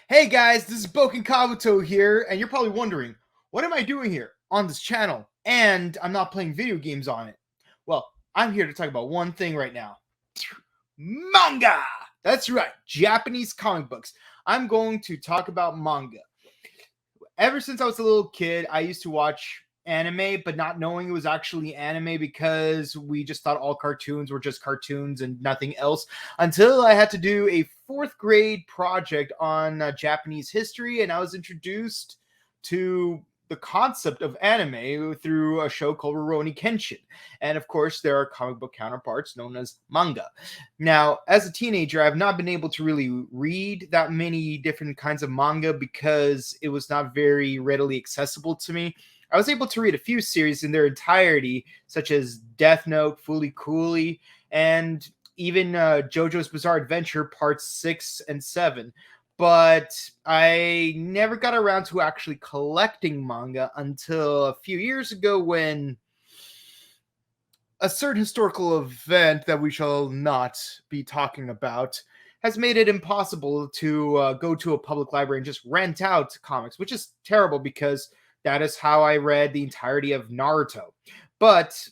Hey guys, this is Boken Kabuto here, and you're probably wondering, what am I doing here on this channel? And I'm not playing video games on it. Well, I'm here to talk about one thing right now. Manga! That's right, Japanese comic books. I'm going to talk about manga. Ever since I was a little kid, I used to watch anime, but not knowing it was actually anime because we just thought all cartoons were just cartoons and nothing else until I had to do a fourth grade project on Japanese history, and I was introduced to the concept of anime through a show called Rurouni Kenshin. And of course, there are comic book counterparts known as manga. Now, as a teenager, I've not been able to really read that many different kinds of manga because it was not very readily accessible to me. I was able to read a few series in their entirety, such as Deathnote, Fooly Cooly, and even JoJo's Bizarre Adventure Parts 6 and 7. But I never got around to actually collecting manga until a few years ago when a certain historical event that we shall not be talking about has made it impossible to go to a public library and just rent out comics, which is terrible because that is how I read the entirety of Naruto. But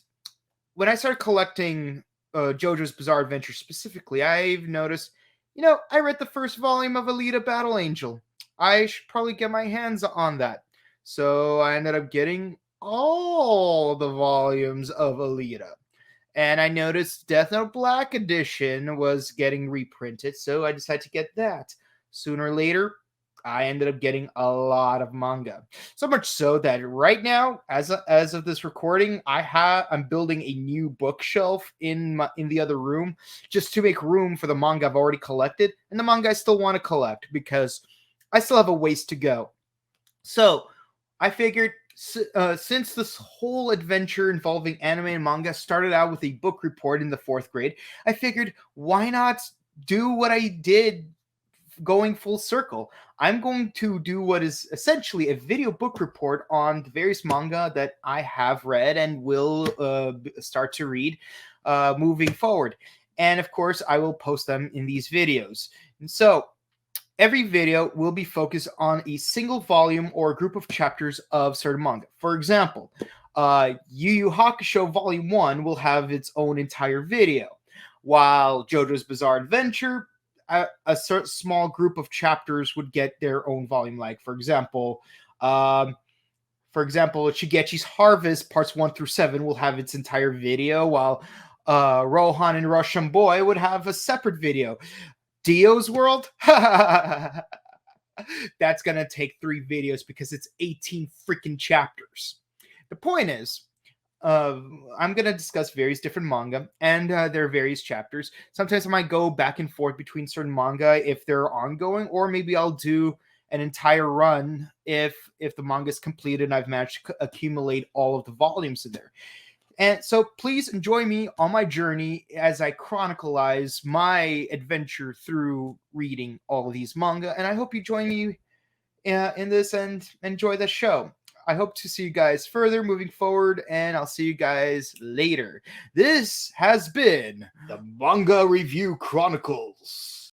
when I started collecting JoJo's Bizarre Adventure specifically, I've noticed, I read the first volume of Alita Battle Angel. I should probably get my hands on that. So I ended up getting all the volumes of Alita. And I noticed Death Note Black Edition was getting reprinted, so I decided to get that. Sooner or later, I ended up getting a lot of manga. So much so that right now, as of this recording, I'm building a new bookshelf in the other room just to make room for the manga I've already collected and the manga I still want to collect because I still have a ways to go. So I figured since this whole adventure involving anime and manga started out with a book report in the fourth grade, I figured why not do what I did going full circle. I'm going to do what is essentially a video book report on the various manga that I have read and will start to read moving forward. And of course, I will post them in these videos. And so every video will be focused on a single volume or a group of chapters of certain manga. For example, Yu Yu Hakusho Volume 1 will have its own entire video, while JoJo's Bizarre Adventure, a certain small group of chapters would get their own volume. Like, for example, Shigechi's Harvest Parts 1 through 7 will have its entire video, while Rohan and Russian Boy would have a separate video. Dio's World? That's gonna take 3 videos because it's 18 freaking chapters. The point is, I'm going to discuss various different manga and their various chapters. Sometimes I might go back and forth between certain manga if they're ongoing, or maybe I'll do an entire run if the manga is completed and I've managed to accumulate all of the volumes in there. And so please enjoy me on my journey as I chronicleize my adventure through reading all of these manga. And I hope you join me in this and enjoy the show. I hope to see you guys further moving forward, and I'll see you guys later. This has been the Manga Review Chronicles.